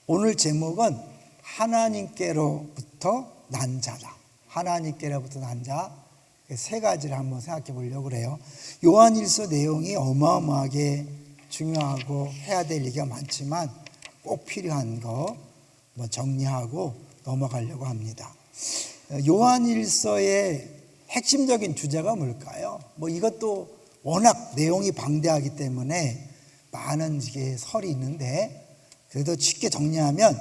오늘 제목은 하나님께로부터 난 자다. 하나님께로부터 난 자. 세 가지를 한번 생각해 보려고 그래요. 요한일서 내용이 어마어마하게 중요하고 해야 될 얘기가 많지만 꼭 필요한 거 정리하고 넘어가려고 합니다. 요한일서의 핵심적인 주제가 뭘까요? 이것도 워낙 내용이 방대하기 때문에 많은 설이 있는데 그래도 쉽게 정리하면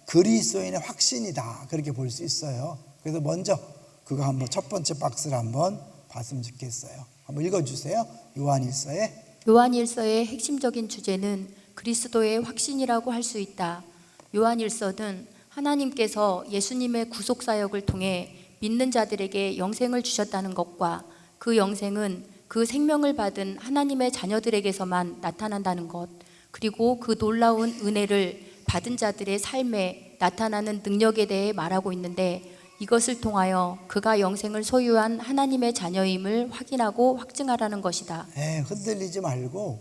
그리스도인의 확신이다, 그렇게 볼 수 있어요. 그래서 먼저 그거 한번 첫 번째 박스를 한번 봤으면 좋겠어요. 한번 읽어주세요. 요한일서의 핵심적인 주제는 그리스도의 확신이라고 할 수 있다. 요한일서는 하나님께서 예수님의 구속사역을 통해 믿는 자들에게 영생을 주셨다는 것과 그 영생은 그 생명을 받은 하나님의 자녀들에게서만 나타난다는 것, 그리고 그 놀라운 은혜를 받은 자들의 삶에 나타나는 능력에 대해 말하고 있는데, 이것을 통하여 그가 영생을 소유한 하나님의 자녀임을 확인하고 확증하라는 것이다. 흔들리지 말고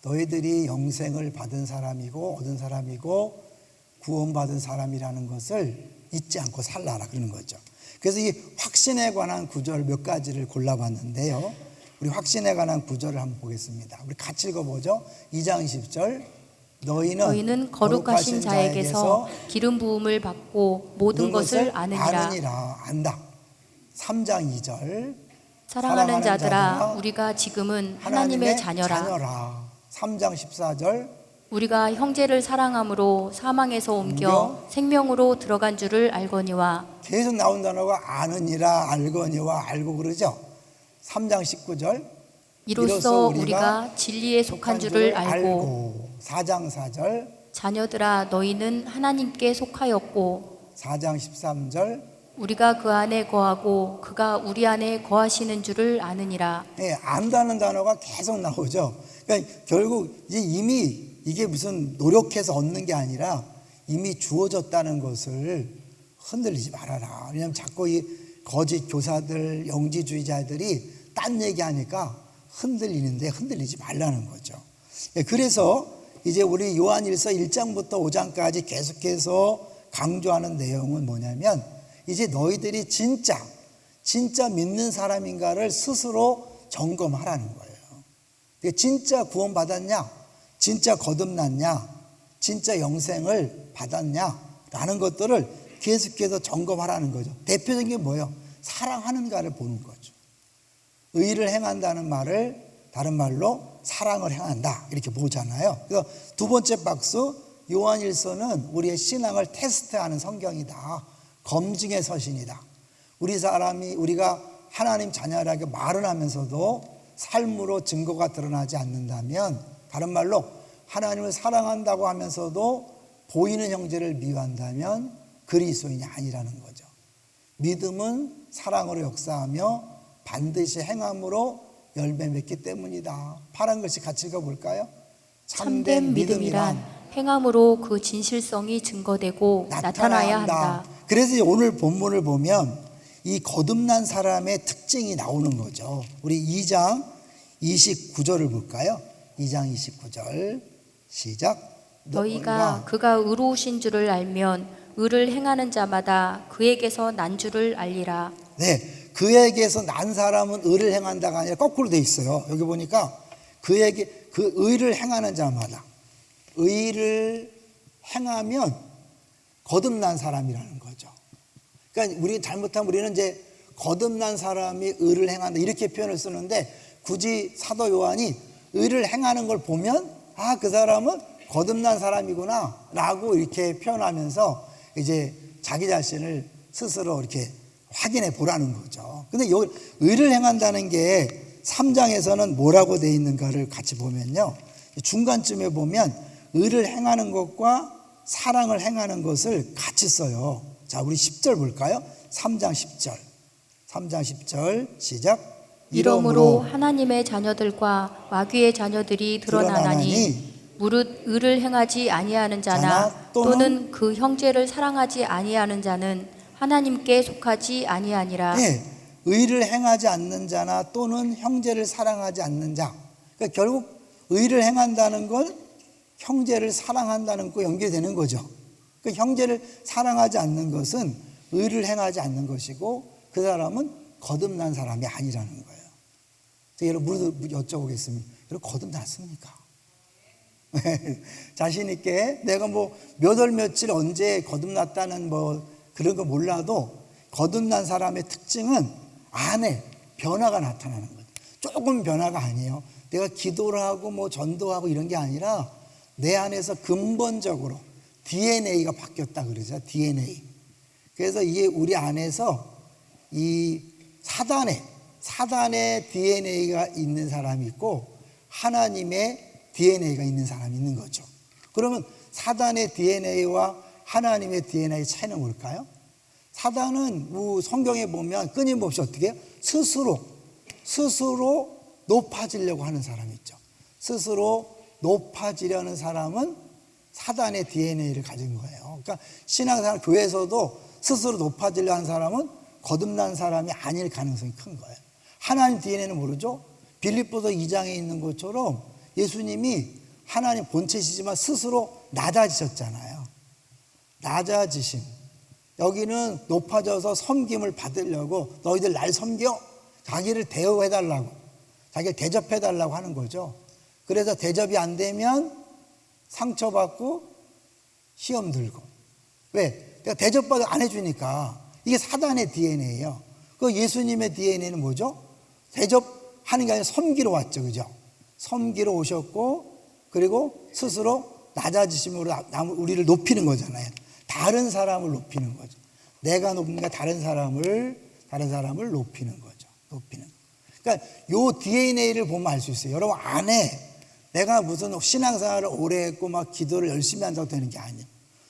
너희들이 영생을 받은 사람이고 얻은 사람이고 구원받은 사람이라는 것을 잊지 않고 살라라, 그러는 거죠. 그래서 이 확신에 관한 구절 몇 가지를 골라봤는데요. 우리 확신에 관한 구절을 한번 보겠습니다. 우리 같이 읽어보죠. 2장 10절. 너희는 거룩하신 자에게서 기름 부음을 받고 모든 것을 아느니라. 안다. 3장 2절. 사랑하는 자들아, 우리가 지금은 하나님의 자녀라. 3장 14절. 우리가 형제를 사랑함으로 사망에서 옮겨 생명으로 들어간 줄을 알거니와. 계속 나온 단어가 아느니라, 알거니와, 알고 그러죠. 3장 19절. 이로써 우리가 진리에 속한 줄을 알고. 4장 4절. 자녀들아, 너희는 하나님께 속하였고. 4장 13절. 우리가 그 안에 거하고 그가 우리 안에 거하시는 줄을 아느니라. 안다는 단어가 계속 나오죠. 그러니까 결국 이미 이게 무슨 노력해서 얻는 게 아니라 이미 주어졌다는 것을 흔들리지 말아라. 왜냐하면 자꾸 이 거짓 교사들, 영지주의자들이 딴 얘기하니까 흔들리는데 흔들리지 말라는 거죠. 그래서 이제 우리 요한일서 1장부터 5장까지 계속해서 강조하는 내용은 뭐냐면, 이제 너희들이 진짜 믿는 사람인가를 스스로 점검하라는 거예요. 진짜 구원받았냐? 진짜 거듭났냐? 진짜 영생을 받았냐? 라는 것들을 계속해서 점검하라는 거죠. 대표적인 게 뭐예요? 사랑하는가를 보는 거죠. 의를 행한다는 말을 다른 말로 사랑을 행한다, 이렇게 보잖아요. 그래서 두 번째 박스, 요한일서는 우리의 신앙을 테스트하는 성경이다. 검증의 서신이다. 우리가 하나님 자녀라고 말은 하면서도 삶으로 증거가 드러나지 않는다면, 다른 말로 하나님을 사랑한다고 하면서도 보이는 형제를 미워한다면 그리스도인이 아니라는 거죠. 믿음은 사랑으로 역사하며 반드시 행함으로 열매 맺기 때문이다. 파란 글씨 같이 읽어볼까요? 참된 믿음이란 행함으로 그 진실성이 증거되고 나타나야 한다. 그래서 오늘 본문을 보면 이 거듭난 사람의 특징이 나오는 거죠. 우리 2장 29절을 볼까요? 2장 29절 시작. 너희가 그가 의로우신 줄을 알면 의를 행하는 자마다 그에게서 난 줄을 알리라. 그에게서 난 사람은 의를 행한다가 아니라 거꾸로 돼 있어요. 여기 보니까 그 의를 행하는 자마다, 의를 행하면 거듭난 사람이라는 거죠. 그러니까 우리 잘못하면 우리는 이제 거듭난 사람이 의를 행한다, 이렇게 표현을 쓰는데, 굳이 사도 요한이 의를 행하는 걸 보면 그 사람은 거듭난 사람이구나 라고 이렇게 표현하면서 이제 자기 자신을 스스로 이렇게 확인해 보라는 거죠. 근데 여기 의를 행한다는 게 3장에서는 뭐라고 되어 있는가를 같이 보면요, 중간쯤에 보면 의를 행하는 것과 사랑을 행하는 것을 같이 써요. 자, 우리 10절 볼까요? 3장 10절 시작. 이러므로 하나님의 자녀들과 마귀의 자녀들이 드러나나니 무릇 의를 행하지 아니하는 자나 또는 그 형제를 사랑하지 아니하는 자는 하나님께 속하지 아니하니라. 의를 행하지 않는 자나 또는 형제를 사랑하지 않는 자. 그러니까 결국 의를 행한다는 건 형제를 사랑한다는 거 연결되는 거죠. 그 형제를 사랑하지 않는 것은 의를 행하지 않는 것이고 그 사람은 거듭난 사람이 아니라는 거예요. 여러분 여쭤보겠습니다. 여러분 거듭났습니까? 자신 있게 내가 뭐 몇 월 며칠 언제 거듭났다는 뭐 그런 거 몰라도 거듭난 사람의 특징은 안에 변화가 나타나는 거예요. 조금 변화가 아니에요. 내가 기도를 하고 뭐 전도하고 이런 게 아니라 내 안에서 근본적으로 DNA가 바뀌었다 그러죠. DNA. 그래서 이게 우리 안에서 이 사단의 DNA가 있는 사람이 있고 하나님의 DNA가 있는 사람이 있는 거죠. 그러면 사단의 DNA와 하나님의 DNA 차이는 뭘까요? 사단은 성경에 보면 끊임없이 어떻게 해요? 스스로 높아지려고 하는 사람이 있죠. 스스로 높아지려는 사람은 사단의 DNA를 가진 거예요. 그러니까 신앙생활 교회에서도 스스로 높아지려 하는 사람은 거듭난 사람이 아닐 가능성이 큰 거예요. 하나님 DNA는 모르죠. 빌립보서 2장에 있는 것처럼 예수님이 하나님 본체시지만 스스로 낮아지셨잖아요. 낮아지심. 여기는 높아져서 섬김을 받으려고 너희들 날 섬겨? 자기를 대우해달라고, 자기를 대접해달라고 하는 거죠. 그래서 대접이 안 되면 상처받고 시험 들고. 왜? 내가 대접받아 안 해주니까. 이게 사단의 DNA예요. 그 예수님의 DNA는 뭐죠? 대접하는 게 아니라 섬기러 왔죠. 그죠? 섬기러 오셨고, 그리고 스스로 낮아지심으로 우리를 높이는 거잖아요. 다른 사람을 높이는 거죠. 내가 높으니까 다른 사람을 높이는 거죠. 높이는. 그러니까 요 DNA를 보면 알 수 있어요. 여러분 안에 내가 무슨 신앙생활을 오래 했고 막 기도를 열심히 한다고 되는 게 아니에요.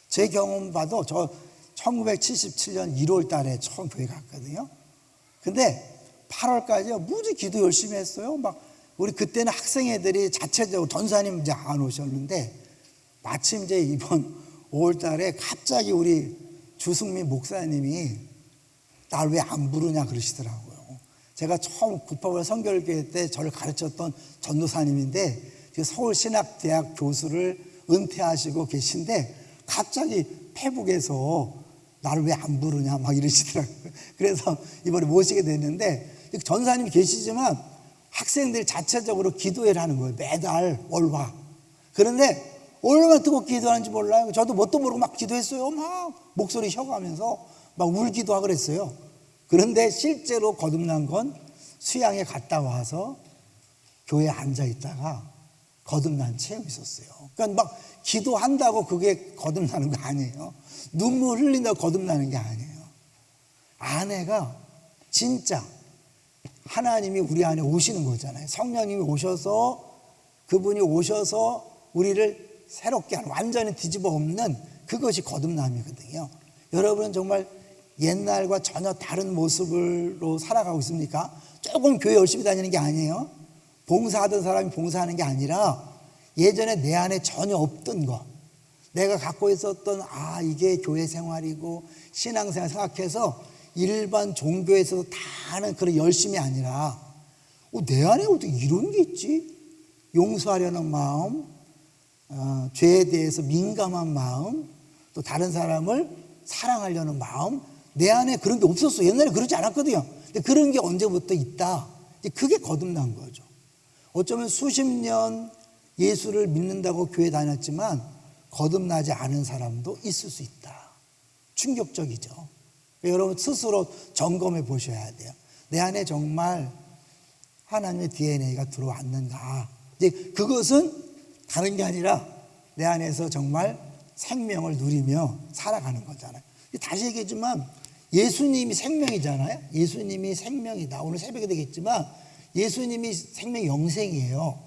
제 경험 봐도 저 1977년 1월 달에 처음 교회 갔거든요. 근데 8월까지 무지 기도 열심히 했어요. 막 우리 그때는 학생 애들이 자체적으로 전사님 이제 안 오셨는데 마침 이제 이번 5월 달에 갑자기 우리 주승민 목사님이 날 왜 안 부르냐 그러시더라고요. 제가 처음 구파발 성결교회 때 저를 가르쳤던 전도사님인데 서울신학대학 교수를 은퇴하시고 계신데 갑자기 페북에서 나를 왜 안 부르냐 막 이러시더라고요. 그래서 이번에 모시게 됐는데 전사님이 계시지만 학생들이 자체적으로 기도회를 하는 거예요. 매달 월화. 그런데 얼마나 뜨겁게 기도하는지 몰라요. 저도 뭣도 모르고 막 기도했어요. 막 목소리 쉬어가면서 막 울기도 하고 그랬어요. 그런데 실제로 거듭난 건 수양에 갔다 와서 교회에 앉아 있다가 거듭난 채 있었어요. 그러니까 막 기도한다고 그게 거듭나는 거 아니에요. 눈물 흘린다고 거듭나는 게 아니에요. 아내가 진짜 하나님이 우리 안에 오시는 거잖아요. 성령님이 오셔서 그분이 오셔서 우리를 새롭게 하는 완전히 뒤집어 엎는 그것이 거듭남이거든요. 여러분은 정말 옛날과 전혀 다른 모습으로 살아가고 있습니까? 조금 교회 열심히 다니는 게 아니에요. 봉사하던 사람이 봉사하는 게 아니라 예전에 내 안에 전혀 없던 것, 내가 갖고 있었던 이게 교회 생활이고 신앙생활 생각해서 일반 종교에서도 다 하는 그런 열심이 아니라 내 안에 어떻게 이런 게 있지? 용서하려는 마음, 죄에 대해서 민감한 마음, 또 다른 사람을 사랑하려는 마음, 내 안에 그런 게 없었어. 옛날에 그러지 않았거든요. 근데 그런 게 언제부터 있다. 그게 거듭난 거죠. 어쩌면 수십 년 예수를 믿는다고 교회 다녔지만 거듭나지 않은 사람도 있을 수 있다. 충격적이죠. 여러분 스스로 점검해 보셔야 돼요. 내 안에 정말 하나님의 DNA가 들어왔는가. 이제 그것은 다른 게 아니라 내 안에서 정말 생명을 누리며 살아가는 거잖아요. 다시 얘기했지만 예수님이 생명이잖아요. 예수님이 생명이다. 오늘 새벽에 되겠지만 예수님이 생명 영생이에요.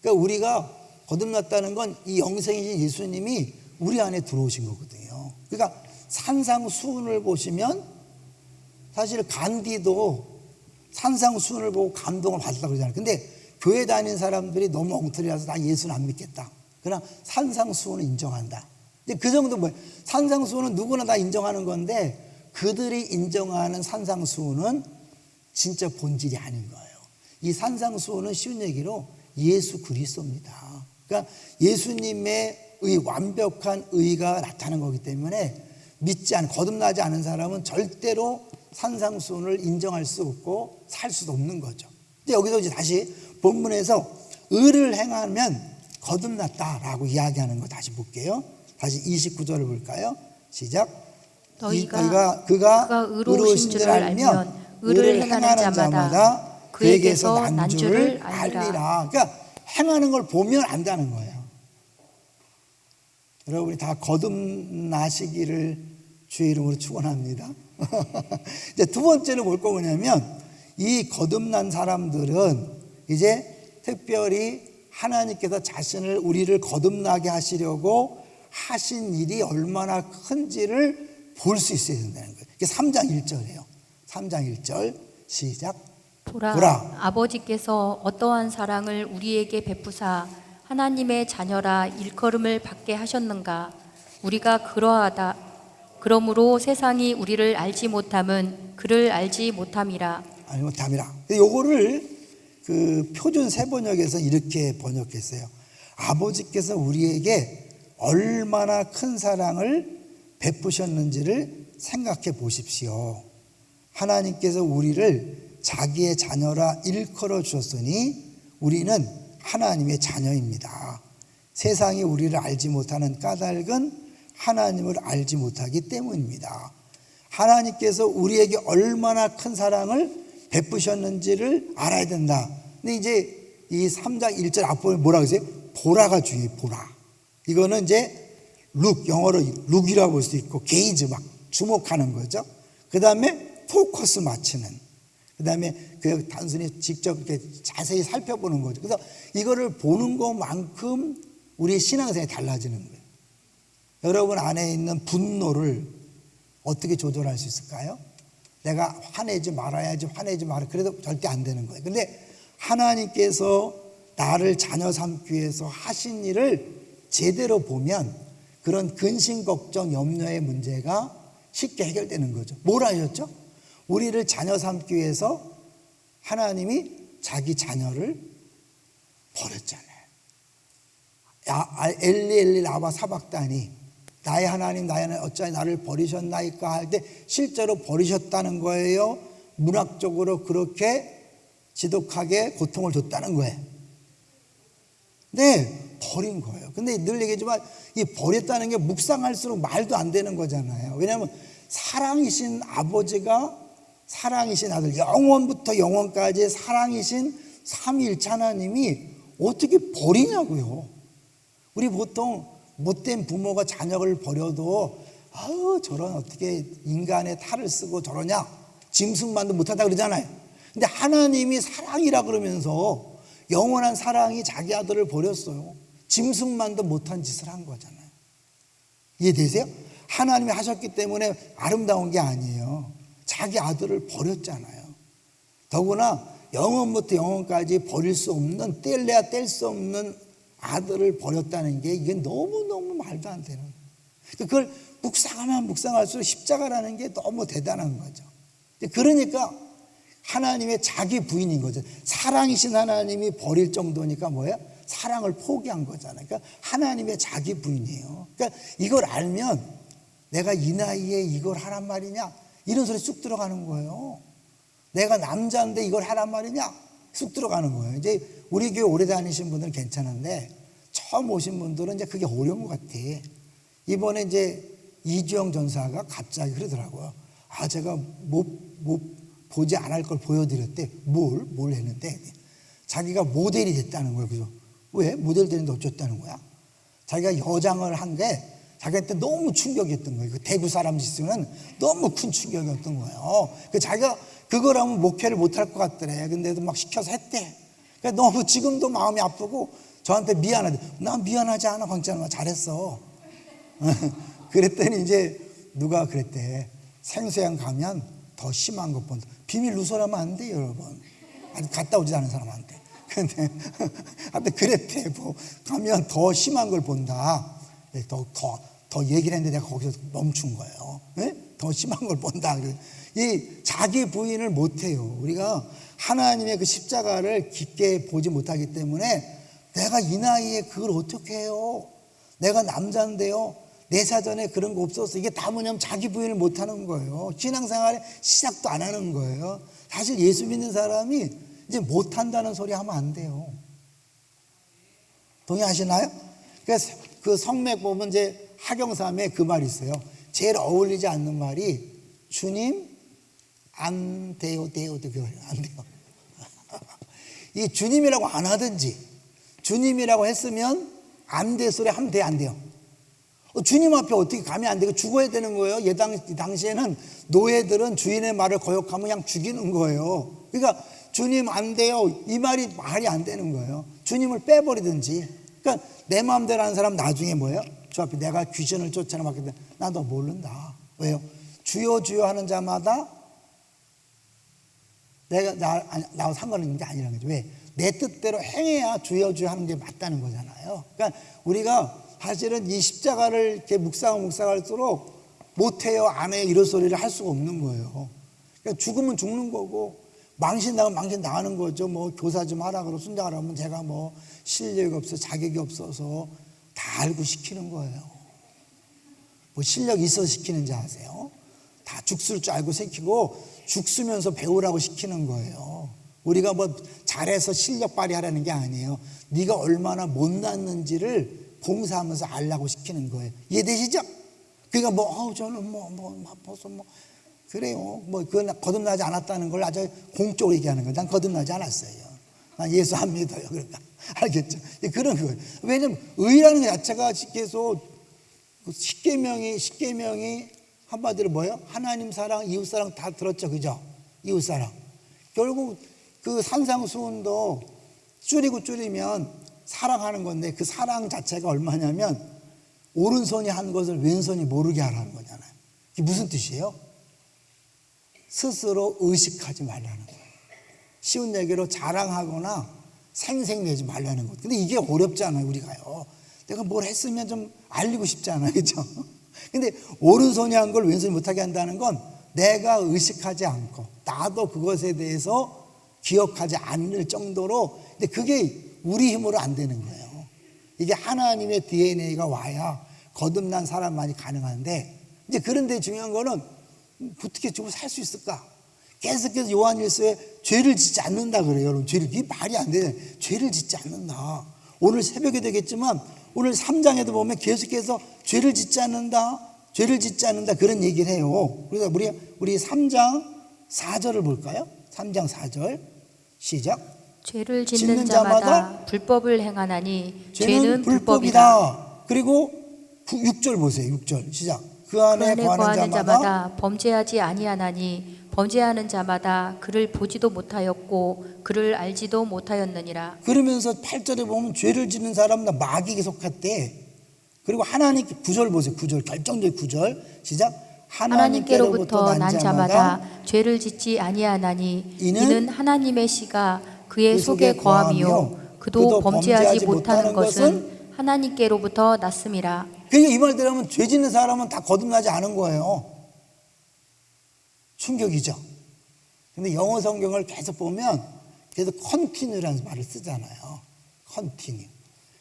그러니까 우리가 거듭났다는 건 이 영생이신 예수님이 우리 안에 들어오신 거거든요. 그러니까 산상수훈을 보시면 사실 간디도 산상수훈을 보고 감동을 받았다고 그러잖아요. 근데 교회 다니는 사람들이 너무 엉터리라서 나 예수는 안 믿겠다. 그러나 산상수훈은 인정한다. 근데 그 정도 뭐예요? 산상수훈은 누구나 다 인정하는 건데 그들이 인정하는 산상수훈은 진짜 본질이 아닌 거예요. 이 산상수훈은 쉬운 얘기로 예수 그리스도입니다. 그러니까 예수님의 완벽한 의가 나타나는 거기 때문에 거듭나지 않은 사람은 절대로 산상수훈을 인정할 수 없고 살 수도 없는 거죠. 여기서 이제 다시 본문에서 의를 행하면 거듭났다라고 이야기하는 거 다시 볼게요. 다시 29절을 볼까요? 시작. 그가 의로우신 줄 알면 의를 행하는 자마다 그에게서 난 줄을 알리라. 그러니까 행하는 걸 보면 안다는 거예요. 여러분이 다 거듭나시기를 주의 이름으로 축원합니다. 이제 두 번째로 볼 거 뭐냐면 이 거듭난 사람들은 이제 특별히 하나님께서 우리를 거듭나게 하시려고 하신 일이 얼마나 큰지를 볼 수 있어야 된다는 거예요. 이게 3장 1절이에요. 3장 1절 시작. 보라, 아버지께서 어떠한 사랑을 우리에게 베푸사 하나님의 자녀라 일컬음을 받게 하셨는가. 우리가 그러므로 세상이 우리를 알지 못함은 그를 알지 못함이라. 요거를 그 표준 세번역에서 이렇게 번역했어요. 아버지께서 우리에게 얼마나 큰 사랑을 베푸셨는지를 생각해 보십시오. 하나님께서 우리를 자기의 자녀라 일컬어 주셨으니 우리는 하나님의 자녀입니다. 세상이 우리를 알지 못하는 까닭은 하나님을 알지 못하기 때문입니다. 하나님께서 우리에게 얼마나 큰 사랑을 베푸셨는지를 알아야 된다. 근데 이제 이 3장 1절 앞부분에 뭐라고 했어요? 보라가 중요해요. 보라. 이거는 이제 영어로 룩이라고 볼 수 있고 게이즈 막 주목하는 거죠. 그 다음에 포커스 맞추는. 그 다음에 그 단순히 직접 이렇게 자세히 살펴보는 거죠. 그래서 이거를 보는 것만큼 우리의 신앙생활이 달라지는 거예요. 여러분 안에 있는 분노를 어떻게 조절할 수 있을까요? 내가 화내지 말아야지, 그래도 절대 안 되는 거예요. 근데 하나님께서 나를 자녀 삼기 위해서 하신 일을 제대로 보면 그런 근심, 걱정, 염려의 문제가 쉽게 해결되는 거죠. 뭘 하셨죠? 우리를 자녀 삼기 위해서 하나님이 자기 자녀를 버렸잖아요. 엘리 엘리 라마 사박다니, 나의 하나님 어찌하여 나를 버리셨나이까 할 때 실제로 버리셨다는 거예요? 문학적으로 그렇게 지독하게 고통을 줬다는 거예요? 네, 버린 거예요. 근데 늘 얘기하지만 이 버렸다는 게 묵상할수록 말도 안 되는 거잖아요. 왜냐하면 사랑이신 아버지가 사랑이신 아들, 영원부터 영원까지 사랑이신 삼위일체 하나님이 어떻게 버리냐고요. 우리 보통 못된 부모가 자녀를 버려도 저런 어떻게 인간의 탈을 쓰고 저러냐, 짐승만도 못하다 그러잖아요. 근데 하나님이 사랑이라 그러면서 영원한 사랑이 자기 아들을 버렸어요. 짐승만도 못한 짓을 한 거잖아요. 이해되세요? 하나님이 하셨기 때문에 아름다운 게 아니에요. 자기 아들을 버렸잖아요. 더구나 영원부터 영원까지 버릴 수 없는, 뗄래야 뗄 수 없는 아들을 버렸다는 게 이게 너무너무 말도 안 되는 거예요. 그걸 묵상하면 묵상할수록 십자가라는 게 너무 대단한 거죠. 그러니까 하나님의 자기 부인인 거죠. 사랑이신 하나님이 버릴 정도니까 뭐야? 사랑을 포기한 거잖아요. 그러니까 하나님의 자기 부인이에요. 그러니까 이걸 알면 내가 이 나이에 이걸 하란 말이냐? 이런 소리 쑥 들어가는 거예요. 내가 남자인데 이걸 하란 말이냐? 쑥 들어가는 거예요. 이제 우리 교회 오래 다니신 분들은 괜찮은데 처음 오신 분들은 이제 그게 어려운 것 같아. 이번에 이제 이주영 전사가 갑자기 그러더라고요. 제가 보지 않을 걸 보여드렸대. 뭘 했는데 자기가 모델이 됐다는 거예요. 그래서 왜? 모델 되는데 어쩌다는 거야? 자기가 여장을 한 게 자기한테 너무 충격이었던 거예요. 그 대구 사람 짓으면 너무 큰 충격이었던 거예요. 자기가 그거라면 목회를 못할 것 같더래. 근데도 막 시켜서 했대. 그러니까 너무 지금도 마음이 아프고 저한테 미안하대. 난 미안하지 않아, 광찬아. 잘했어. 그랬더니 이제 누가 그랬대. 생수양 가면 더 심한 것 본다. 비밀 누설하면 안 돼, 여러분. 아직 갔다 오지 않은 사람한테. 근데 하여튼 그랬대. 가면 더 심한 걸 본다. 더 얘기를 했는데 내가 거기서 멈춘 거예요. 네? 더 심한 걸 본다. 이 자기 부인을 못해요. 우리가 하나님의 그 십자가를 깊게 보지 못하기 때문에 내가 이 나이에 그걸 어떻게 해요? 내가 남자인데요. 내 사전에 그런 거 없었어. 이게 다 뭐냐면 자기 부인을 못하는 거예요. 신앙생활에 시작도 안 하는 거예요. 사실 예수 믿는 사람이 이제 못한다는 소리 하면 안 돼요. 동의하시나요? 그래서 그 성맥 보면 이제 하경삼에 그 말이 있어요. 제일 어울리지 않는 말이 주님 안 돼요, 돼요, 돼요. 안 돼요. 이 주님이라고 안 하든지 주님이라고 했으면 안 돼 소리 하면 돼, 안 돼요? 주님 앞에 어떻게 가면 안 되고 죽어야 되는 거예요. 이 당시에는 노예들은 주인의 말을 거역하면 그냥 죽이는 거예요. 그러니까 주님 안 돼요 이 말이 안 되는 거예요. 주님을 빼버리든지. 그러니까 내 마음대로 하는 사람 나중에 뭐예요? 주 앞에 내가 귀신을 쫓아내 맡겼는데 나 너 모른다. 왜요? 주여 주여 하는 자마다 내가 나와 상관없는 게 아니라는 거죠. 왜? 내 뜻대로 행해야 주여 주여 하는 게 맞다는 거잖아요. 그러니까 우리가 사실은 이 십자가를 이렇게 묵상할수록 못해요, 안 해요 이런 소리를 할 수가 없는 거예요. 그러니까 죽으면 죽는 거고 망신 나가면 망신 나가는 거죠. 뭐 교사 좀 하라 그러고 순장하라 하면 제가 뭐 실력이 없어서 자격이 없어서 다 알고 시키는 거예요. 뭐 실력 있어서 시키는지 아세요? 다 죽을 줄 알고 시키고 죽으면서 배우라고 시키는 거예요. 우리가 뭐 잘해서 실력 발휘하라는 게 아니에요. 네가 얼마나 못났는지를 봉사하면서 알라고 시키는 거예요. 이해되시죠? 그러니까 저는 벌써 그래요. 그건 거듭나지 않았다는 걸 아주 공적으로 얘기하는 거예요. 난 거듭나지 않았어요. 난 예수 안 믿어요. 그러니까 알겠죠? 그런 거예요. 왜냐면 의라는 것 자체가 계속 십계명이 한마디로 뭐예요? 하나님 사랑, 이웃 사랑 다 들었죠, 그죠? 이웃 사랑. 결국 그 산상수훈도 줄이면 사랑하는 건데 그 사랑 자체가 얼마냐면 오른손이 한 것을 왼손이 모르게 하라는 거잖아요. 이게 무슨 뜻이에요? 스스로 의식하지 말라는 거예요. 쉬운 얘기로 자랑하거나 생색내지 말라는 것. 근데 이게 어렵잖아요, 우리가요. 내가 뭘 했으면 좀 알리고 싶잖아요, 그죠? 근데 오른손이 한 걸 왼손이 못하게 한다는 건 내가 의식하지 않고 나도 그것에 대해서 기억하지 않을 정도로, 근데 그게 우리 힘으로 안 되는 거예요. 이게 하나님의 DNA가 와야 거듭난 사람만이 가능한데, 이제 그런데 중요한 거는 어떻게 주고 살 수 있을까? 계속해서 요한일서에 죄를 짓지 않는다 그래요. 여러분, 이게 말이 안 돼요. 죄를 짓지 않는다. 오늘 새벽에 되겠지만 오늘 3장에도 보면 계속해서 죄를 짓지 않는다 그런 얘기를 해요. 그래서 우리 3장 4절을 볼까요? 3장 4절 시작. 죄를 짓는 자마다 불법을 행하나니 죄는 불법이다. 불법이다. 그리고 6절 보세요. 6절 시작. 그 안에 거하는 자마다 범죄하지 아니하나니 범죄하는 자마다 그를 보지도 못하였고 그를 알지도 못하였느니라. 그러면서 8절에 보면 죄를 짓는 사람은 마귀에 속했대. 그리고 하나님 9절 보세요. 9절 결정적인 9절 시작. 하나님께로부터 난 자마다 죄를 짓지 아니하나니 이는 하나님의 씨가 그의 속에 거함이요 그도 범죄하지 못하는 것은 하나님께로부터 났음이라. 그러니까 이 말대로 하면 죄 짓는 사람은 다 거듭나지 않은 거예요. 충격이죠. 근데 영어 성경을 계속 보면 계속 continue라는 말을 쓰잖아요. continue.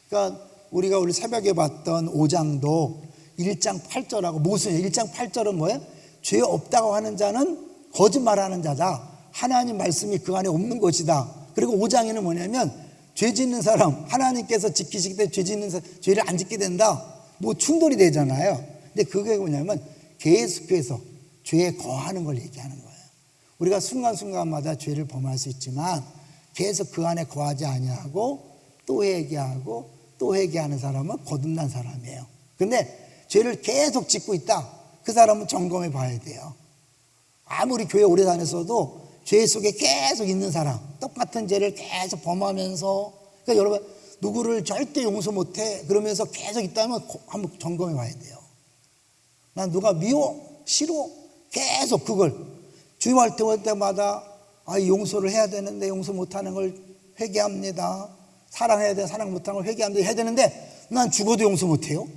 그러니까 우리가 우리 새벽에 봤던 5장도 1장 8절하고 무슨 1장 8절은 뭐예요? 죄 없다고 하는 자는 거짓말하는 자다. 하나님 말씀이 그 안에 없는 것이다. 그리고 5장에는 뭐냐면 죄 짓는 사람 하나님께서 지키시기 때문에 죄 짓는 사람 죄를 안 짓게 된다. 뭐 충돌이 되잖아요. 근데 그게 뭐냐면 계속해서 죄에 거하는 걸 얘기하는 거예요. 우리가 순간순간마다 죄를 범할 수 있지만 계속 그 안에 거하지 아니하고 또 회개하고 또 회개하는 사람은 거듭난 사람이에요. 근데 죄를 계속 짓고 있다. 그 사람은 점검해 봐야 돼요. 아무리 교회 오래 다녔어도 죄 속에 계속 있는 사람, 똑같은 죄를 계속 범하면서, 그러니까 여러분 누구를 절대 용서 못해 그러면서 계속 있다면 한번 점검해 봐야 돼요. 난 누가 미워, 싫어, 계속 그걸 주임할 때마다 용서를 해야 되는데 용서 못하는 걸 회개합니다. 사랑해야 되는데 사랑 못하는 걸 회개합니다. 해야 되는데 난 죽어도 용서 못해요.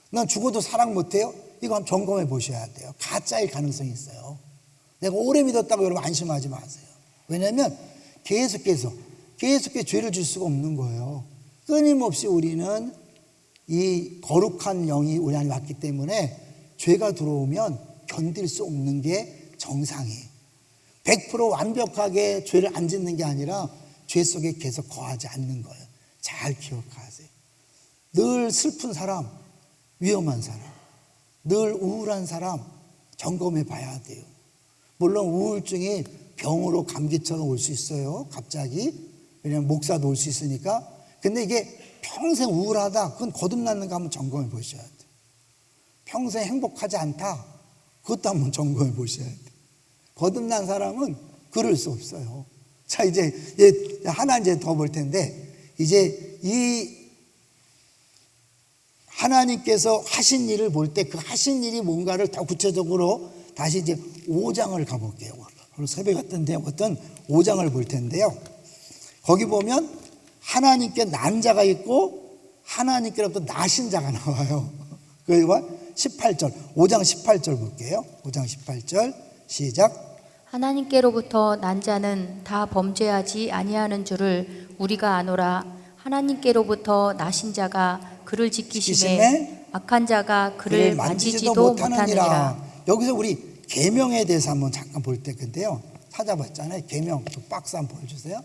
난 죽어도 사랑 못해요. 이거 한번 점검해 보셔야 돼요. 가짜일 가능성이 있어요. 내가 오래 믿었다고 여러분 안심하지 마세요. 왜냐하면 계속해서 죄를 질 수가 없는 거예요. 끊임없이 우리는 이 거룩한 영이 우리 안에 왔기 때문에 죄가 들어오면 견딜 수 없는 게 정상이에요. 100% 완벽하게 죄를 안 짓는 게 아니라 죄 속에 계속 거하지 않는 거예요. 잘 기억하세요. 늘 슬픈 사람, 위험한 사람, 늘 우울한 사람 점검해 봐야 돼요. 물론 우울증이 병으로 감기처럼 올 수 있어요. 갑자기. 왜냐하면 목사도 올 수 있으니까. 근데 이게 평생 우울하다, 그건 거듭났는가 한번 점검해 보셔야 돼요. 평생 행복하지 않다, 그것도 한번 점검해 보셔야 돼요. 거듭난 사람은 그럴 수 없어요. 자, 이제 하나 이제 더 볼 텐데, 이제 이 하나님께서 하신 일을 볼 때 그 하신 일이 뭔가를 더 구체적으로 다시 이제 5장을 가볼게요. 오늘 새벽 같은데 어떤 5장을 볼 텐데요. 거기 보면 하나님께 난 자가 있고 하나님께로부터 나신 자가 나와요. 그리고 18절, 5장 18절 볼게요. 5장 18절 시작. 하나님께로부터 난 자는 다 범죄하지 아니하는 줄을 우리가 아노라. 하나님께로부터 나신 자가 그를 지키심에 악한 자가 그를 만지지도 못하느니라. 여기서 우리 계명에 대해서 한번 잠깐 볼 때 근데요, 찾아봤잖아요. 계명 그 박스 한번 보여주세요.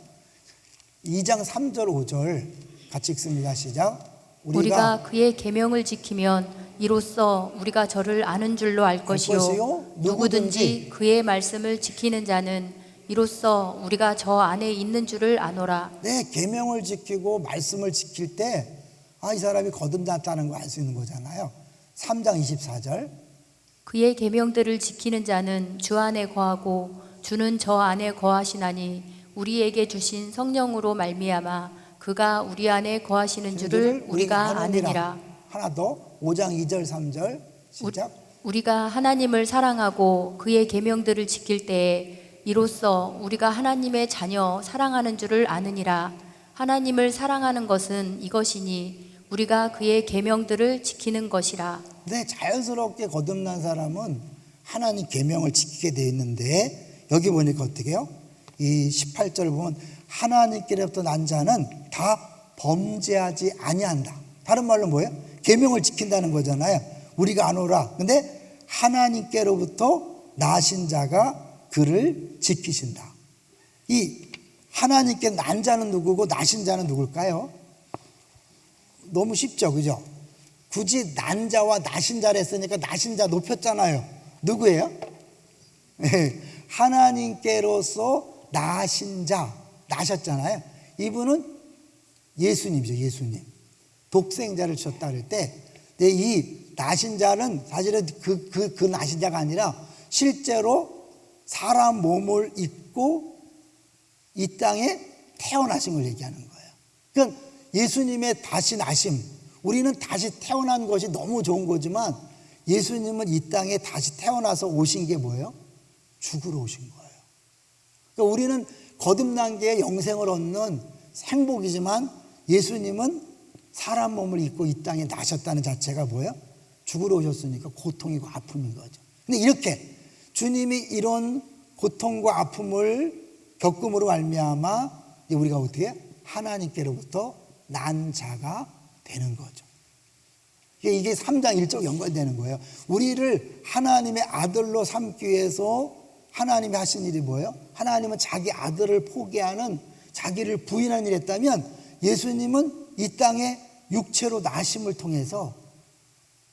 2장 3절 5절 같이 읽습니다. 시작. 우리가 그의 계명을 지키면 이로써 우리가 저를 아는 줄로 알 것이요 누구든지 그의 말씀을 지키는 자는 이로써 우리가 저 안에 있는 줄을 아노라. 네, 계명을 지키고 말씀을 지킬 때 이 사람이 거듭났다는 거 알 수 있는 거잖아요. 3장 24절. 그의 계명들을 지키는 자는 주 안에 거하고 주는 저 안에 거하시나니 우리에게 주신 성령으로 말미암아 그가 우리 안에 거하시는 줄을 우리가 아느니라. 하나 더 5장 2절 3절 시작. 우리가 하나님을 사랑하고 그의 계명들을 지킬 때에 이로써 우리가 하나님의 자녀 사랑하는 줄을 아느니라. 하나님을 사랑하는 것은 이것이니 우리가 그의 계명들을 지키는 것이라. 네, 자연스럽게 거듭난 사람은 하나님 계명을 지키게 되어 있는데, 여기 보니까 어떻게 해요? 이 18절 보면 하나님께로부터 난 자는 다 범죄하지 아니한다. 다른 말로 뭐예요? 계명을 지킨다는 거잖아요. 우리가 아노라. 근데 하나님께로부터 나신 자가 그를 지키신다. 이 하나님께 난 자는 누구고 나신 자는 누굴까요? 너무 쉽죠, 그죠? 굳이 난 자와 나신 자를 했으니까 나신 자 높였잖아요. 누구예요? 하나님께로서 나신 자, 나셨잖아요. 이분은 예수님이죠, 예수님. 독생자를 주셨다 그럴 때, 이 나신 자는 사실은 그 나신 자가 아니라 실제로 사람 몸을 입고 이 땅에 태어나신 걸 얘기하는 거예요. 그러니까 예수님의 다시 나심, 우리는 다시 태어난 것이 너무 좋은 거지만 예수님은 이 땅에 다시 태어나서 오신 게 뭐예요? 죽으러 오신 거예요. 그러니까 우리는 거듭난 게 영생을 얻는 행복이지만 예수님은 사람 몸을 입고 이 땅에 나셨다는 자체가 뭐예요? 죽으러 오셨으니까 고통이고 아픔인 거죠. 근데 이렇게 주님이 이런 고통과 아픔을 겪음으로 말미암아 우리가 어떻게 하나님께로부터 난 자가 되는 거죠. 이게 3장 1절 연관되는 거예요. 우리를 하나님의 아들로 삼기 위해서 하나님이 하신 일이 뭐예요? 하나님은 자기 아들을 포기하는, 자기를 부인하는 일을 했다면 예수님은 이 땅에 육체로 나심을 통해서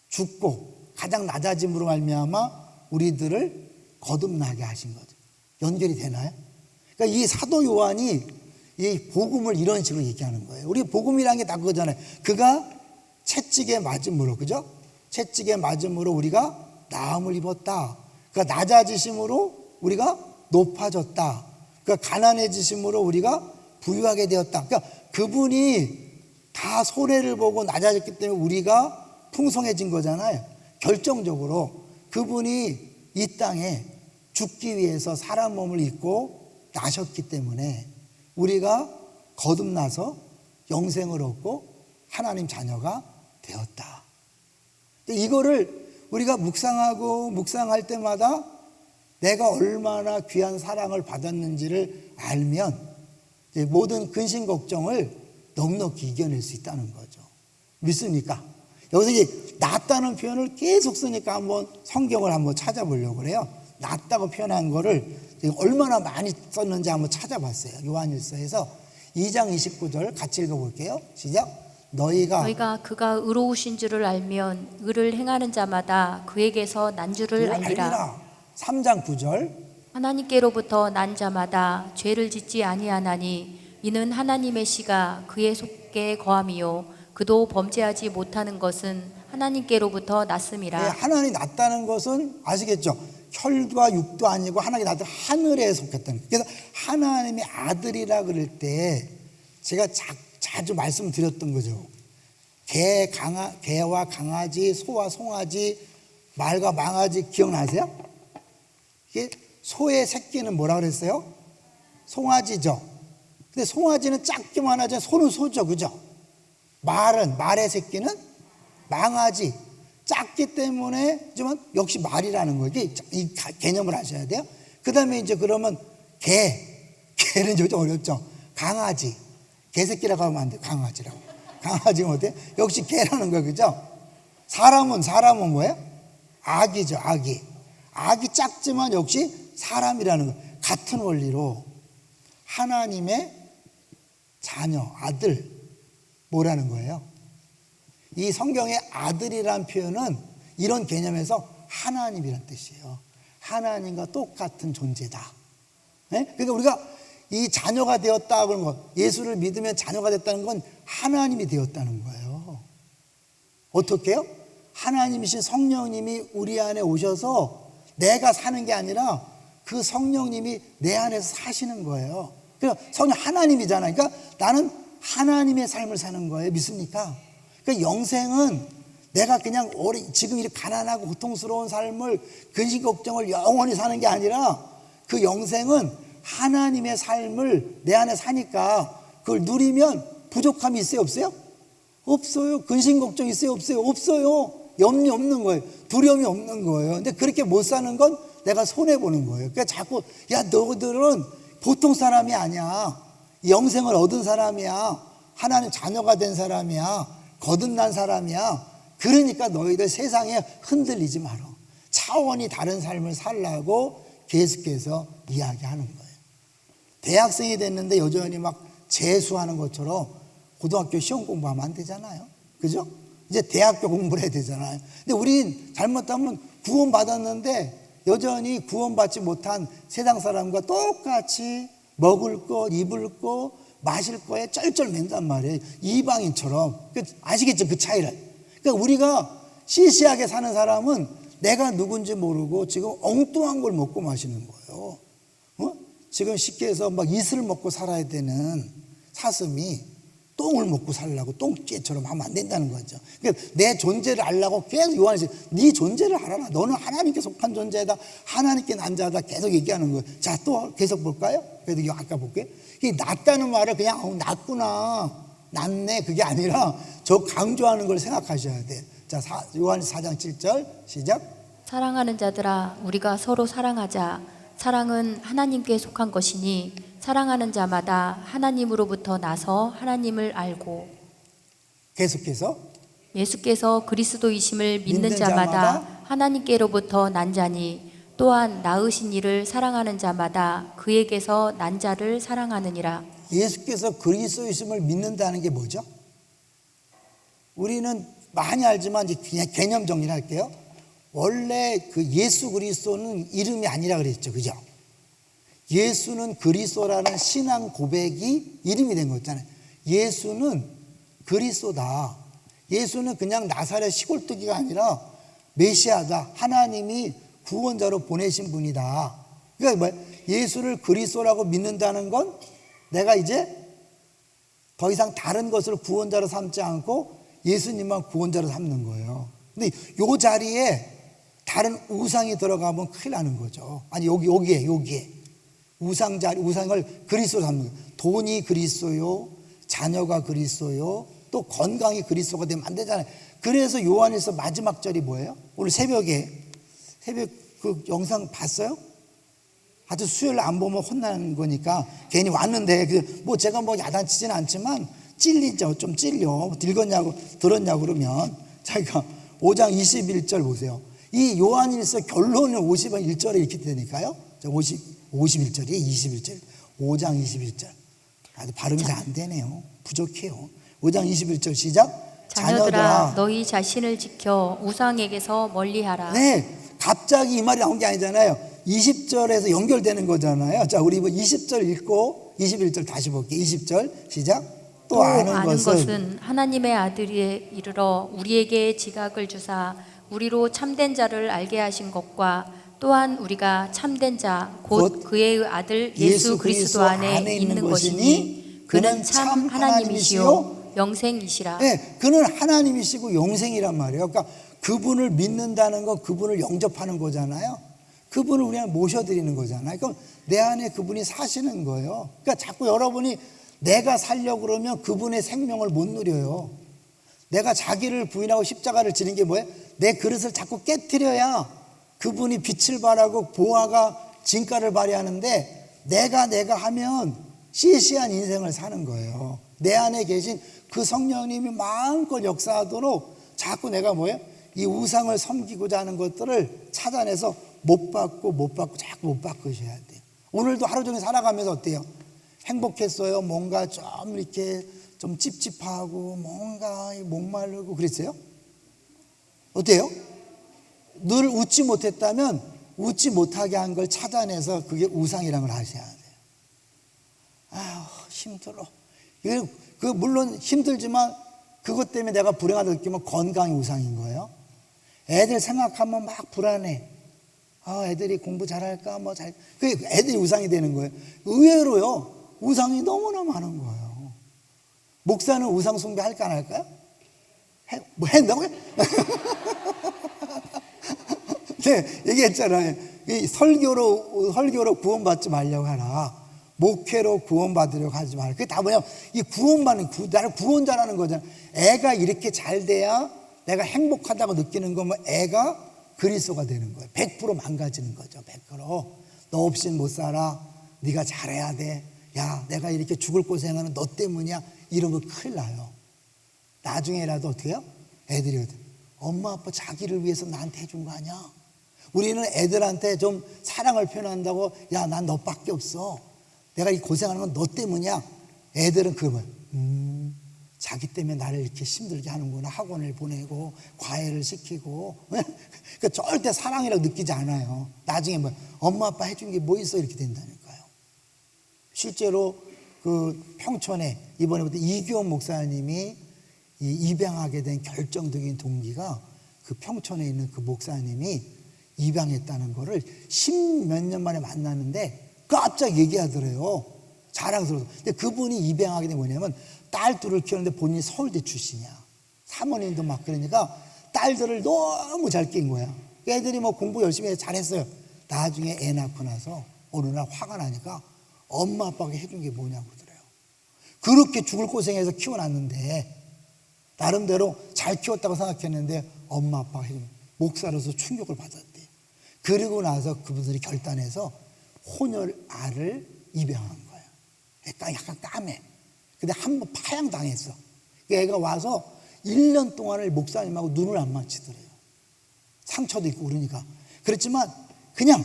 죽고 가장 낮아짐으로 말미암아 우리들을 거듭나게 하신 거죠. 연결이 되나요? 그러니까 이 사도 요한이 이 복음을 이런 식으로 얘기하는 거예요. 우리 복음이라는 게 다 그거잖아요. 그가 채찍에 맞음으로, 그죠? 채찍에 맞음으로 우리가 나음을 입었다. 그러니까 낮아지심으로 우리가 높아졌다. 그러니까 가난해지심으로 우리가 부유하게 되었다. 그러니까 그분이 다 손해를 보고 낮아졌기 때문에 우리가 풍성해진 거잖아요. 결정적으로 그분이 이 땅에 죽기 위해서 사람 몸을 입고 나셨기 때문에 우리가 거듭나서 영생을 얻고 하나님 자녀가 되었다. 이거를 우리가 묵상할 때마다 내가 얼마나 귀한 사랑을 받았는지를 알면 모든 근심 걱정을 넉넉히 이겨낼 수 있다는 거죠. 믿습니까? 여기서 이제 낫다는 표현을 계속 쓰니까 한번 성경을 한번 찾아보려고 그래요. 낫다고 표현한 거를 얼마나 많이 썼는지 한번 찾아봤어요. 요한일서에서 2장 29절 같이 읽어볼게요. 시작. 너희가 그가 의로우신 줄을 알면 의를 행하는 자마다 그에게서 난 줄을 알리라. 3장 9절. 하나님께로부터 난 자마다 죄를 짓지 아니하나니 이는 하나님의 씨가 그의 속에 거함이요 그도 범죄하지 못하는 것은 하나님께로부터 났음이라. 네, 하나님이 낳았다는 것은 아시겠죠? 혈과 육도 아니고 하나님이 낳았다 하늘에 속했다는 거예요. 그래서 하나님의 아들이라 그럴 때 제가 자주 말씀드렸던 거죠. 개와 강아지, 소와 송아지, 말과 망아지 기억나세요? 이게 소의 새끼는 뭐라 그랬어요? 송아지죠. 근데 송아지는 작기만 하지 소는 소죠. 그죠? 말의 새끼는 망아지. 작기 때문에 하지만 역시 말이라는 거예요. 이 개념을 아셔야 돼요. 그 다음에 이제 그러면 개는 좀 어렵죠. 강아지. 개새끼라고 하면 안 돼. 강아지라고. 강아지는 어때? 역시 개라는 거예요. 그죠? 사람은 뭐예요? 아기죠. 아기 작지만 역시 사람이라는 거. 같은 원리로 하나님의 자녀, 아들 뭐라는 거예요? 이 성경의 아들이란 표현은 이런 개념에서 하나님이란 뜻이에요. 하나님과 똑같은 존재다. 네? 그러니까 우리가 이 자녀가 되었다 그런 거, 예수를 믿으면 자녀가 됐다는 건 하나님이 되었다는 거예요. 어떻게 해요? 하나님이신 성령님이 우리 안에 오셔서 내가 사는 게 아니라 그 성령님이 내 안에서 사시는 거예요. 그러니까 성령 하나님이잖아요. 그러니까 나는 하나님의 삶을 사는 거예요. 믿습니까? 그러니까 영생은 내가 그냥 지금 이렇게 가난하고 고통스러운 삶을 근심 걱정을 영원히 사는 게 아니라 그 영생은 하나님의 삶을 내 안에 사니까 그걸 누리면 부족함이 있어요? 없어요? 없어요. 근심 걱정 있어요? 없어요? 없어요. 염려 없는 거예요. 두려움이 없는 거예요. 근데 그렇게 못 사는 건 내가 손해보는 거예요. 그러니까 자꾸 너희들은 보통 사람이 아니야. 영생을 얻은 사람이야. 하나님 자녀가 된 사람이야. 거듭난 사람이야. 그러니까 너희들 세상에 흔들리지 마라. 차원이 다른 삶을 살라고 계속해서 이야기하는 거예요. 대학생이 됐는데 여전히 막 재수하는 것처럼 고등학교 시험 공부하면 안 되잖아요. 그죠? 이제 대학교 공부를 해야 되잖아요. 근데 우린 잘못하면 구원받았는데 여전히 구원받지 못한 세상 사람과 똑같이 먹을 것, 입을 것, 마실 거에 쩔쩔맨단 말이에요. 이방인처럼. 아시겠죠? 그 차이를. 그러니까 우리가 시시하게 사는 사람은 내가 누군지 모르고 지금 엉뚱한 걸 먹고 마시는 거예요. 지금 쉽게 해서 막 이슬 먹고 살아야 되는 사슴이 똥을 먹고 살려고 똥개처럼 하면 안 된다는 거죠. 그러니까 내 존재를 알려고 계속 요한이 네 존재를 알아라. 너는 하나님께 속한 존재다. 하나님께 난 자다. 계속 얘기하는 거예요. 자, 또 계속 볼까요? 그래도 아까 볼게요. 이 낫다는 말을 그냥 낫구나, 낫네 그게 아니라 저 강조하는 걸 생각하셔야 돼요. 자, 요한 4장 7절 시작. 사랑하는 자들아 우리가 서로 사랑하자. 사랑은 하나님께 속한 것이니 사랑하는 자마다 하나님으로부터 나서 하나님을 알고 계속해서 예수께서 그리스도이심을 믿는 자마다 하나님께로부터 난 자니 또한 낳으신 이를 사랑하는 자마다 그에게서 난 자를 사랑하느니라. 예수께서 그리스도이심을 믿는다는 게 뭐죠? 우리는 많이 알지만 이제 그냥 개념 정리를 할게요. 원래 그 예수 그리스도는 이름이 아니라 그랬죠. 그죠? 예수는 그리스도라는 신앙 고백이 이름이 된 거잖아요. 예수는 그리스도다. 예수는 그냥 나사렛 시골뜨기가 아니라 메시아다. 하나님이 구원자로 보내신 분이다. 그러니까 뭐야? 예수를 그리스도라고 믿는다는 건 내가 이제 더 이상 다른 것을 구원자로 삼지 않고 예수님만 구원자로 삼는 거예요. 근데 요 자리에 다른 우상이 들어가면 큰일 나는 거죠. 아니 여기에 우상을 그리스도로 삼는 거예요. 돈이 그리스도요, 자녀가 그리스도요, 또 건강이 그리스도가 되면 안 되잖아요. 그래서 요한일서 마지막 절이 뭐예요? 오늘 새벽 그 영상 봤어요? 아주 수요일 안 보면 혼나는 거니까 괜히 왔는데 뭐 제가 뭐 야단치지는 않지만 찔리죠. 좀 찔려. 들었냐고 그러면 자기가 5장 21절 보세요. 이 요한일서 결론은 51절에 이렇게 되니까요. 51절이 21절. 5장 21절. 아주 발음이 잘 안 되네요. 부족해요. 5장 21절 시작. 자녀들아 너희 자신을 지켜 우상에게서 멀리하라. 네, 갑자기 이 말이 나온 게 아니잖아요. 20절에서 연결되는 거잖아요. 자, 우리 20절 읽고 21절 다시 볼게요. 20절 시작. 또 아는 것은 하나님의 아들에 이르러 우리에게 지각을 주사 우리로 참된 자를 알게 하신 것과 또한 우리가 참된 자 곧 그의 아들 예수 그리스도 안에 있는 것이니 그는 참 하나님이시요 영생이시라. 네, 그는 하나님이시고 영생이란 말이에요. 그러니까 그분을 믿는다는 건 그분을 영접하는 거잖아요. 그분을 우리가 모셔드리는 거잖아요. 그럼 내 안에 그분이 사시는 거예요. 그러니까 자꾸 여러분이 내가 살려고 그러면 그분의 생명을 못 누려요. 내가 자기를 부인하고 십자가를 지는 게 뭐예요? 내 그릇을 자꾸 깨트려야 그분이 빛을 발하고 보화가 진가를 발휘하는데 내가 하면 시시한 인생을 사는 거예요. 내 안에 계신 그 성령님이 마음껏 역사하도록 자꾸 내가 뭐예요? 이 우상을 섬기고자 하는 것들을 찾아내서 못 받고 자꾸 못 바꾸셔야 돼요. 오늘도 하루 종일 살아가면서 어때요? 행복했어요? 뭔가 좀 이렇게 좀 찝찝하고 뭔가 목마르고 그랬어요? 어때요? 늘 웃지 못했다면 웃지 못하게 한 걸 찾아내서 그게 우상이라는 걸 아셔야 돼요. 아휴 힘들어. 물론 힘들지만 그것 때문에 내가 불행하다 느끼면 건강이 우상인 거예요. 애들 생각하면 막 불안해. 애들이 공부 잘할까? 그게 애들이 우상이 되는 거예요. 의외로요, 우상이 너무나 많은 거예요. 목사는 우상 숭배 할까 안 할까요? 한다고요? 네, 얘기했잖아요. 이 설교로 구원받지 말려고 하라. 목회로 구원받으려고 하지 말라. 그게 다 뭐냐면, 이 나를 구원자라는 거잖아요. 애가 이렇게 잘 돼야 내가 행복하다고 느끼는 거면 애가 그리스도가 되는 거예요. 100% 망가지는 거죠. 100%. 너 없이는 못 살아. 네가 잘해야 돼. 야, 내가 이렇게 죽을 고생하는 너 때문이야. 이러면 큰일 나요. 나중에라도 어떻게 해요? 애들이 엄마 아빠 자기를 위해서 나한테 해준 거 아니야? 우리는 애들한테 좀 사랑을 표현한다고 야, 난 너밖에 없어. 내가 이 고생하는 건 너 때문이야. 애들은 그러면 자기 때문에 나를 이렇게 힘들게 하는구나. 학원을 보내고 과외를 시키고 그러니까 절대 사랑이라고 느끼지 않아요. 나중에 뭐 엄마 아빠 해준 게 뭐 있어 이렇게 된다니까요. 실제로 그 평촌에 이번에부터 이규원 목사님이 입양하게 된 결정적인 동기가 그 평촌에 있는 그 목사님이 입양했다는 거를 10몇 년 만에 만났는데 깜짝 얘기하더래요. 자랑스러워서. 근데 그분이 입양하게 된 뭐냐면 딸 둘을 키우는데 본인이 서울대 출신이야. 사모님도 막 그러니까 딸들을 너무 잘 낀 거야. 애들이 뭐 공부 열심히 해서 잘했어요. 나중에 애 낳고 나서 어느 날 화가 나니까 엄마 아빠가 해준 게 뭐냐고 그러더래요. 그렇게 죽을 고생해서 키워놨는데 나름대로 잘 키웠다고 생각했는데 엄마 아빠가 해준 목사로서 충격을 받았대. 그리고 나서 그분들이 결단해서 혼혈알을 입양한 거예요. 약간 까매. 근데 한번 파양당했어. 애가 와서 1년 동안을 목사님하고 눈을 안 맞추더래요. 상처도 있고 그러니까. 그렇지만 그냥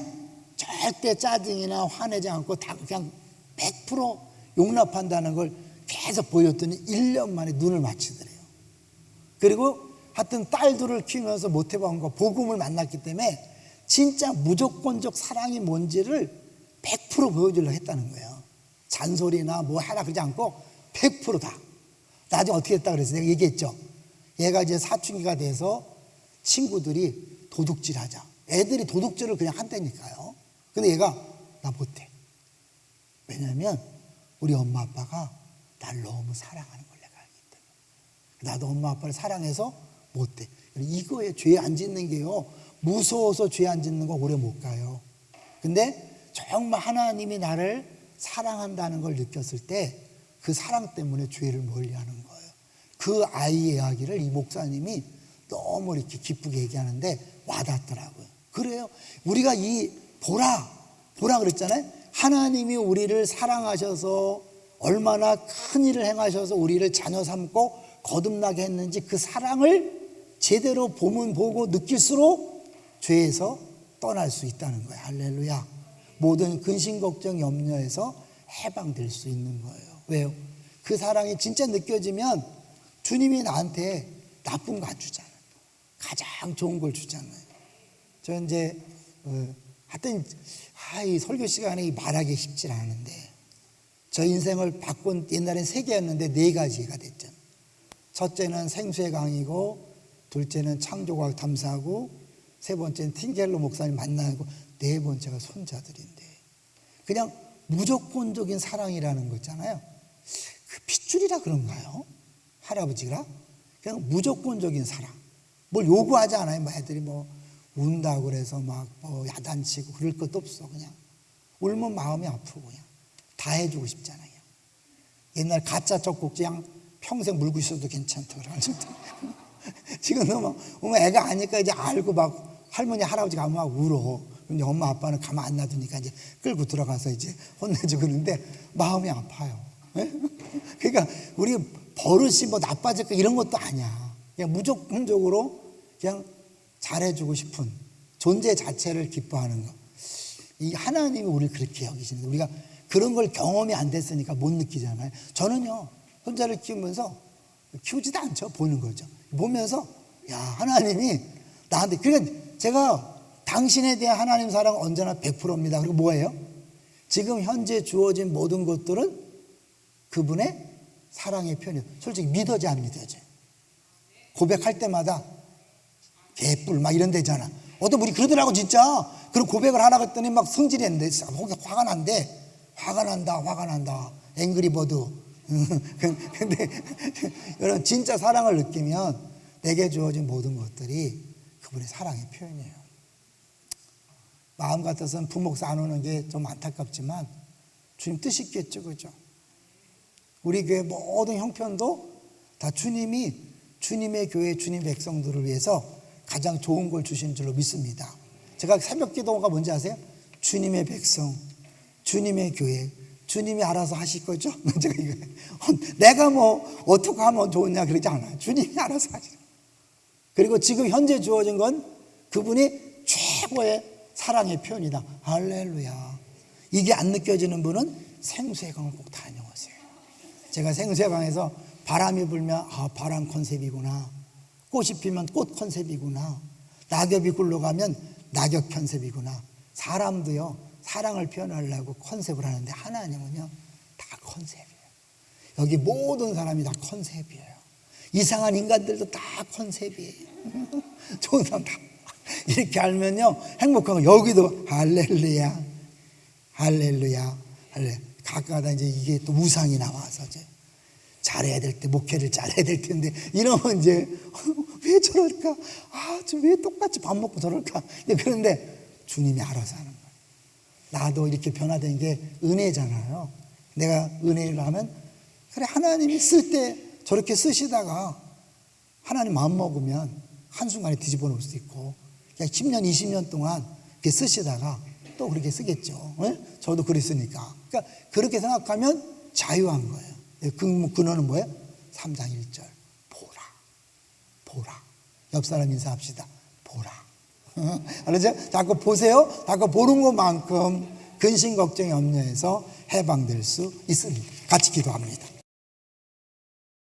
절대 짜증이나 화내지 않고 다 그냥 100% 용납한다는 걸 계속 보였더니 1년 만에 눈을 맞추더래요. 그리고 하여튼 딸들을 키우면서 못 해본 거 복음을 만났기 때문에 진짜 무조건적 사랑이 뭔지를 100% 보여주려고 했다는 거예요. 잔소리나 뭐 하라 그러지 않고 100% 다. 나중에 어떻게 했다 그랬어요? 내가 얘기했죠. 얘가 이제 사춘기가 돼서 친구들이 도둑질 하자. 애들이 도둑질을 그냥 한다니까요. 근데 얘가 나 못해. 왜냐면 우리 엄마 아빠가 날 너무 사랑하는 걸 내가 알기 때문에. 나도 엄마 아빠를 사랑해서 못해. 이거에 죄 안 짓는 게요. 무서워서 죄 안 짓는 거 오래 못 가요. 근데 정말 하나님이 나를 사랑한다는 걸 느꼈을 때 그 사랑 때문에 죄를 멀리하는 거예요. 그 아이의 이야기를 이 목사님이 너무 이렇게 기쁘게 얘기하는데 와닿더라고요. 그래요. 우리가 이 보라 그랬잖아요. 하나님이 우리를 사랑하셔서 얼마나 큰 일을 행하셔서 우리를 자녀 삼고 거듭나게 했는지 그 사랑을 제대로 보면 보고 느낄수록 죄에서 떠날 수 있다는 거예요. 할렐루야. 모든 근심 걱정 염려에서 해방될 수 있는 거예요. 왜요? 그 사랑이 진짜 느껴지면 주님이 나한테 나쁜 거 안 주잖아요. 가장 좋은 걸 주잖아요. 저 이제 하여튼 이 설교 시간에 말하기 쉽지 않은데 저 인생을 바꾼, 옛날엔 3개였는데 4가지가 됐잖아요. 첫째는 생수의 강이고, 둘째는 창조과학 탐사고, 세 번째는 틴켈러 목사님 만나고, 네 번째가 손자들인데 그냥 무조건적인 사랑이라는 거 있잖아요. 그 핏줄이라 그런가요? 할아버지가 그냥 무조건적인 사랑. 뭘 요구하지 않아요. 뭐 애들이 뭐 운다고 그래서 막 야단치고 그럴 것도 없어. 그냥 울면 마음이 아프고 그냥 다 해주고 싶잖아요. 옛날 가짜 젖꼭지 그냥 평생 물고 있어도 괜찮다 그러죠. 지금은 막 애가 아니까 이제 알고 막 할머니 할아버지가 막 울어. 근데 엄마 아빠는 가만 안 놔두니까 이제 끌고 들어가서 이제 혼내주고 그러는데 마음이 아파요. 그러니까 우리 버릇이 뭐 나빠질까 이런 것도 아니야. 그냥 무조건적으로 그냥 잘해주고 싶은 존재 자체를 기뻐하는 거. 이 하나님이 우리를 그렇게 여기시는데 우리가 그런 걸 경험이 안 됐으니까 못 느끼잖아요. 저는요 혼자를 키우면서 키우지도 않죠. 보는 거죠. 보면서 야 하나님이 나한테 그러니까 제가 당신에 대한 하나님 사랑은 언제나 100%입니다. 그리고 뭐예요? 지금 현재 주어진 모든 것들은 그분의 사랑의 표현이에요. 솔직히 믿어져 안 믿어져? 고백할 때마다 개뿔 막 이런 데잖아. 어떤 분이 그러더라고 진짜. 그런 고백을 하라고 했더니 막 성질했는데 화가 난대. 화가 난다. 앵그리버드. 근데 여러분 진짜 사랑을 느끼면 내게 주어진 모든 것들이 그분의 사랑의 표현이에요. 마음 같아서는 부목사 안 오는 게 좀 안타깝지만 주님 뜻이 있겠죠. 그죠? 우리 교회 모든 형편도 다 주님이 주님의 교회 주님 백성들을 위해서 가장 좋은 걸 주신 줄로 믿습니다. 제가 새벽 기도가 뭔지 아세요? 주님의 백성, 주님의 교회, 주님이 알아서 하실 거죠? 제가 이거 내가 뭐 어떻게 하면 좋으냐 그러지 않아요. 주님이 알아서 하시죠. 그리고 지금 현재 주어진 건 그분이 최고의 사랑의 표현이다. 할렐루야. 이게 안 느껴지는 분은 생수의 강을 꼭 다녀오세요. 제가 생수의 강에서 바람이 불면 바람 컨셉이구나. 꽃이 피면 꽃 컨셉이구나. 낙엽이 굴러가면 낙엽 컨셉이구나. 사람도요 사랑을 표현하려고 컨셉을 하는데 하나님은요 다 컨셉이에요. 여기 모든 사람이 다 컨셉이에요. 이상한 인간들도 다 컨셉이에요. 좋은 사람 다 이렇게 알면요 행복하고 여기도 할렐루야 할렐루야 할렐루야. 가끔가다 이제 이게 또 우상이 나와서 이제 잘해야 될 때 목회를 잘해야 될 텐데 이러면 이제 왜 저럴까? 좀 왜 똑같이 밥 먹고 저럴까? 그런데 주님이 알아서 하는 거예요. 나도 이렇게 변화된 게 은혜잖아요. 내가 은혜를 하면 그래 하나님이 쓸 때 저렇게 쓰시다가 하나님 마음 먹으면 한순간에 뒤집어 놓을 수도 있고 10년 20년 동안 이렇게 쓰시다가 또 그렇게 쓰겠죠. 네? 저도 그랬으니까. 그러니까 그렇게 생각하면 자유한 거예요. 그 근원은 뭐예요? 3장 1절 보라. 옆 사람 인사합시다. 보라. 알았죠? 자꾸 보세요. 자꾸 보는 것만큼 근심 걱정 염려에서 해방될 수 있습니다. 같이 기도합니다.